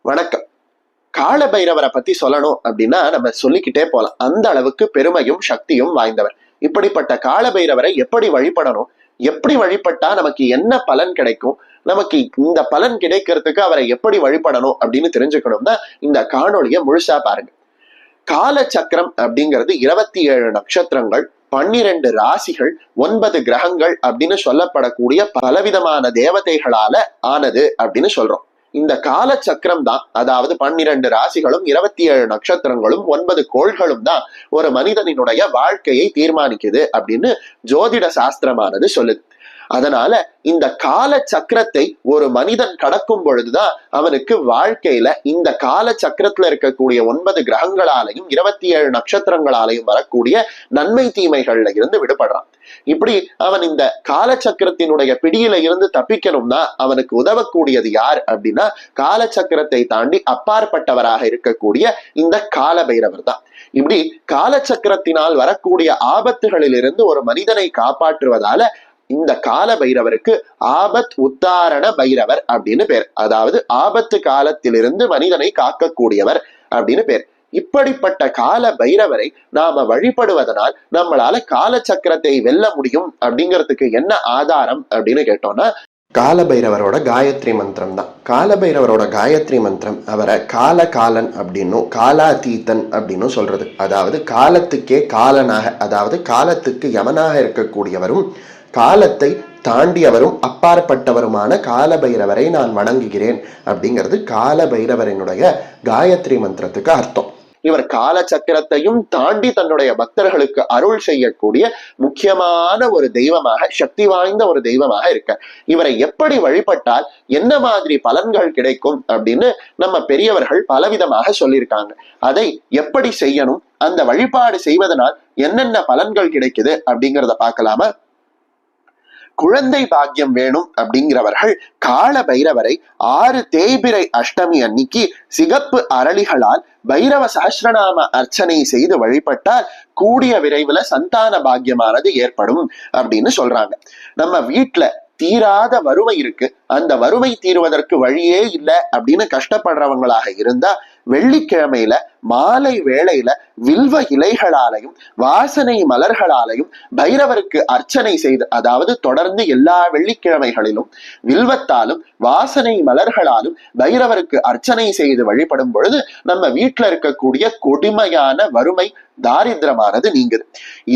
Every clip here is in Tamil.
வணக்கம். கால பைரவரை பத்தி சொல்லணும் அப்படின்னா நம்ம சொல்லிக்கிட்டே போலாம். அந்த அளவுக்கு பெருமையும் சக்தியும் வாய்ந்தவர். இப்படிப்பட்ட கால பைரவரை எப்படி வழிபடணும், எப்படி வழிபட்டா நமக்கு என்ன பலன் கிடைக்கும், நமக்கு இந்த பலன் கிடைக்கிறதுக்கு அவரை எப்படி வழிபடணும் அப்படின்னு தெரிஞ்சுக்கணும்னா இந்த காணொலியை முழுசா பாருங்க. கால சக்கரம் அப்படிங்கிறது 27 நட்சத்திரங்கள், 12 ராசிகள், 9 கிரகங்கள் அப்படின்னு சொல்லப்படக்கூடிய பலவிதமான தேவதைகளால ஆனது அப்படின்னு சொல்றோம். இந்த கால சக்கரம் தான், அதாவது 12 ராசிகளும் 27 நட்சத்திரங்களும் 9 கோள்களும் தான் ஒரு மனிதனினுடைய வாழ்க்கையை தீர்மானிக்குது அப்படின்னு ஜோதிட சாஸ்திரமானது சொல்லுது. அதனால இந்த கால சக்கரத்தை ஒரு மனிதன் கடக்கும் பொழுதுதான் அவனுக்கு வாழ்க்கையில இந்த கால சக்கரத்துல இருக்கக்கூடிய 9 கிரகங்களாலையும் 27 நட்சத்திரங்களாலையும் வரக்கூடிய நன்மை தீமைகள்ல இருந்து விடுபடுறான். இப்படி அவன் இந்த கால சக்கரத்தினுடைய பிடியில இருந்து தப்பிக்கணும்னா அவனுக்கு உதவக்கூடியது யார் அப்படின்னா கால சக்கரத்தை தாண்டி அப்பாற்பட்டவராக இருக்கக்கூடிய இந்த கால பைரவர் தான். இப்படி கால சக்கரத்தினால் வரக்கூடிய ஆபத்துகளிலிருந்து ஒரு மனிதனை காப்பாற்றுவதால இந்த கால பைரவருக்கு ஆபத் உத்தாரண பைரவர் அப்படின்னு பேர். அதாவது ஆபத்து காலத்திலிருந்து மனிதனை காக்கக்கூடியவர் அப்படின்னு பேர். இப்படிப்பட்ட கால பைரவரை நாம வழிபடுவதனால் நம்மளால கால சக்கரத்தை வெல்ல முடியும் அப்படிங்கிறதுக்கு என்ன ஆதாரம் அப்படின்னு கேட்டோம்னா கால பைரவரோட காயத்ரி மந்திரம் தான். கால பைரவரோட காயத்ரி மந்திரம் அவரை காலன் அப்படின்னும் காலாதீதன் அப்படின்னும் சொல்றது. அதாவது காலத்துக்கே காலனாக, அதாவது காலத்துக்கு யமனாக இருக்கக்கூடியவரும் காலத்தை தாண்டியவரும் அப்பாற்பட்டவருமான கால பைரவரை நான் வணங்குகிறேன் அப்படிங்கிறது கால பைரவரினுடைய காயத்ரி மந்திரத்துக்கு அர்த்தம். இவர் கால சக்கரத்தையும் தாண்டி தன்னுடைய பக்தர்களுக்கு அருள் செய்யக்கூடிய முக்கியமான ஒரு தெய்வமாக, சக்தி வாய்ந்த ஒரு தெய்வமாக இருக்க. இவரை எப்படி வழிபட்டால் என்ன மாதிரி பலன்கள் கிடைக்கும் அப்படின்னு நம்ம பெரியவர்கள் பலவிதமாக சொல்லியிருக்காங்க. அதை எப்படி செய்யணும், அந்த வழிபாடு செய்வதனால் என்னென்ன பலன்கள் கிடைக்குது அப்படிங்கிறத பார்க்கலாமா? குழந்தை பாக்கியம் வேணும் அப்படிங்கிறவர்கள் கால பைரவரை 6 தேய்பிரை அஷ்டமி அன்னைக்கு சிகப்பு அரளிகளால் பைரவ சஹஸ்ரநாம அர்ச்சனை செய்து வழிபட்டால் கூடிய விரைவில் சந்தான பாக்கியமானது ஏற்படும் அப்படின்னு சொல்றாங்க. நம்ம வீட்டுல தீராத வறுமை இருக்கு, அந்த வறுமை தீர்வதற்கு வழியே இல்லை அப்படின்னு கஷ்டப்படுறவங்களாக இருந்தா வெள்ளிக்கிழமையில மாலை வேளையில வில்வ இலைகளாலையும் வாசனை மலர்களாலையும் பைரவருக்கு அர்ச்சனை செய்து, அதாவது தொடர்ந்து எல்லா வெள்ளிக்கிழமைகளிலும் வில்வத்தாலும் வாசனை மலர்களாலும் பைரவருக்கு அர்ச்சனை செய்து வழிபடும் பொழுது நம்ம வீட்டுல இருக்கக்கூடிய கொடுமையான வறுமை தாரித்திரமானது நீங்குது.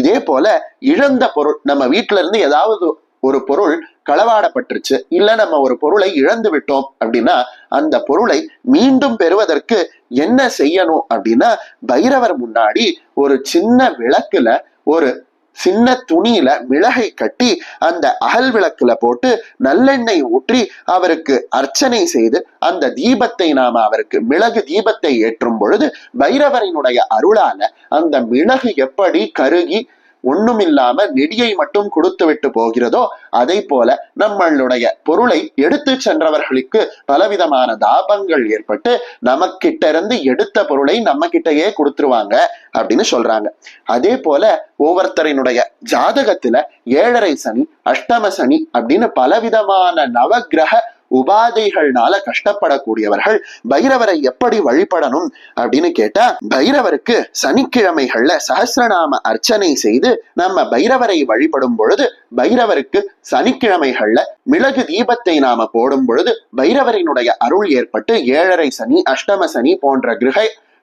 இதே போல இழந்த பொருள், நம்ம வீட்டுல இருந்து ஏதாவது ஒரு பொருள் களவாடப்பட்டுருச்சு, இல்ல நம்ம ஒரு பொருளை இழந்து விட்டோம் அப்படின்னா அந்த பொருளை மீண்டும் பெறுவதற்கு என்ன செய்யணும் அப்படின்னா பைரவர் முன்னாடி ஒரு சின்ன விளக்குல ஒரு சின்ன துணியில மிளகை கட்டி அந்த அகல் விளக்குல போட்டு நல்லெண்ணெய் ஊற்றி அவருக்கு அர்ச்சனை செய்து அந்த தீபத்தை நாம அவருக்கு மிளகு தீபத்தை ஏற்றும் பொழுது பைரவரினுடைய அருளால அந்த மிளகு எப்படி கருகி ஒண்ணும் இல்லாம நெடியை மட்டும் கொடுத்து விட்டு போகிறதோ அதை போல நம்மளுடைய பொருளை எடுத்து சென்றவர்களுக்கு பலவிதமான தாபங்கள் ஏற்பட்டு நமக்கிட்ட இருந்து எடுத்த பொருளை நம்ம கிட்டயே கொடுத்துருவாங்க அப்படின்னு சொல்றாங்க. அதே போல ஒவ்வொருத்தரினுடைய ஜாதகத்துல 7.5 சனி, அஷ்டம சனி அப்படின்னு பலவிதமான நவகிரக உபாதைகள்னால கஷ்டப்படக்கூடியவர்கள் பைரவரை எப்படி வழிபடணும் அப்படின்னு கேட்டா பைரவருக்கு சனிக்கிழமைகள்ல சஹஸ்ரநாம அர்ச்சனை செய்து நம்ம பைரவரை வழிபடும் பொழுது பைரவருக்கு சனிக்கிழமைகள்ல மிளகு தீபத்தை நாம போடும் பொழுது பைரவரினுடைய அருள் ஏற்பட்டு 7.5 சனி, அஷ்டம சனி போன்ற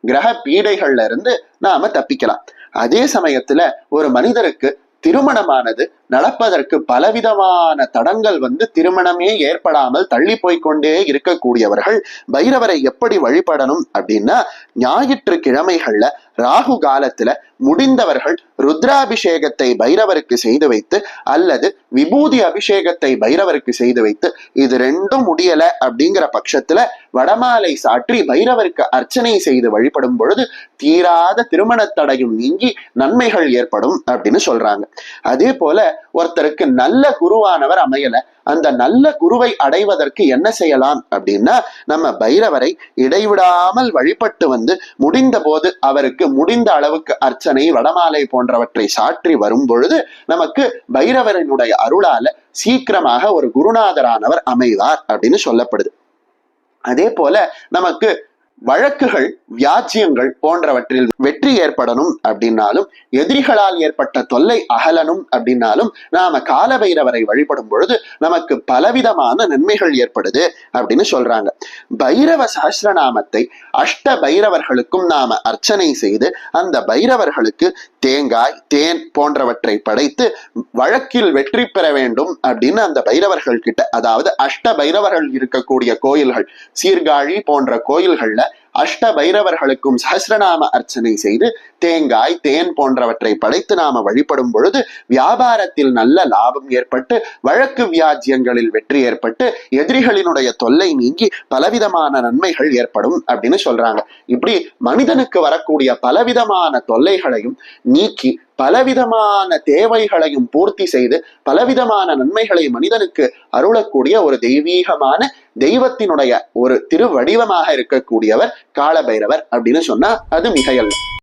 கிரக பீடைகள்ல இருந்து நாம தப்பிக்கலாம். அதே சமயத்துல ஒரு மனிதருக்கு திருமணமானது நடப்பதற்கு பலவிதமான தடங்கள் திருமணமே ஏற்படாமல் தள்ளி போய்கொண்டே இருக்கக்கூடியவர்கள் பைரவரை எப்படி வழிபடணும் அப்படின்னா ஞாயிற்றுக்கிழமைகள்ல ராகு காலத்துல முடிந்தவர்கள் ருத்ராபிஷேகத்தை பைரவருக்கு செய்து வைத்து அல்லது விபூதி அபிஷேகத்தை பைரவருக்கு செய்து வைத்து, இது ரெண்டும் முடியல அப்படிங்கிற பட்சத்துல வடமாலை சாற்றி பைரவருக்கு அர்ச்சனை செய்து வழிபடும் பொழுது தீராத திருமண தடையும் நீங்கி நன்மைகள் ஏற்படும் அப்படின்னு சொல்றாங்க. அதே போல ஒருத்தருக்கு நல்ல குருவானவர் அமையல, அந்த நல்ல குருவை அடைவதற்கு என்ன செய்யலாம் அப்படின்னா நம்ம பைரவரை இடைவிடாமல் வழிபட்டு முடிந்த போது அவருக்கு முடிந்த அளவுக்கு அர்ச்சனை வடமாலை போன்றவற்றை சாற்றி வரும் பொழுது நமக்கு பைரவரினுடைய அருளால சீக்கிரமாக ஒரு குருநாதரானவர் அமைவார் அப்படின்னு சொல்லப்படுது. அதே போல நமக்கு வழக்குகள், வியாஜ்யங்கள் போன்றவற்றில் வெற்றி ஏற்படணும் அப்படின்னாலும், எதிரிகளால் ஏற்பட்ட தொல்லை அகலணும் அப்படின்னாலும் நாம காலபைரவரை வழிபடும் பொழுது நமக்கு பலவிதமான நன்மைகள் ஏற்படுது அப்படின்னு சொல்றாங்க. பைரவ சஹஸ்ரநாமத்தை அஷ்ட பைரவர்களுக்கும் நாம அர்ச்சனை செய்து அந்த பைரவர்களுக்கு தேங்காய், தேன் போன்றவற்றை படைத்து வழக்கில் வெற்றி பெற வேண்டும் அப்படின்னு அந்த பைரவர்கள் கிட்ட, அதாவது அஷ்ட பைரவர்கள் இருக்கக்கூடிய கோயில்கள், சீர்காழி போன்ற கோயில்கள்ல அஷ்ட பைரவர்களுக்கும் சஹஸ்ரநாம அர்ச்சனை செய்து தேங்காய், தேன் போன்றவற்றை படைத்து நாம வழிபடும் பொழுது வியாபாரத்தில் நல்ல லாபம் ஏற்பட்டு, வழக்கு வியாஜ்யங்களில் வெற்றி ஏற்பட்டு, எதிரிகளினுடைய தொல்லை நீங்கி பலவிதமான நன்மைகள் ஏற்படும் அப்படின்னு சொல்றாங்க. இப்படி மனிதனுக்கு வரக்கூடிய பலவிதமான தொல்லைகளையும் நீக்கி பலவிதமான தேவைகளையும் பூர்த்தி செய்து பலவிதமான நன்மைகளை மனிதனுக்கு அருளக்கூடிய ஒரு தெய்வீகமான தெய்வத்தினுடைய ஒரு திருவடிவமாக இருக்கக்கூடியவர் காலபைரவர் அப்படின்னு சொன்னா அது மிகையல்ல.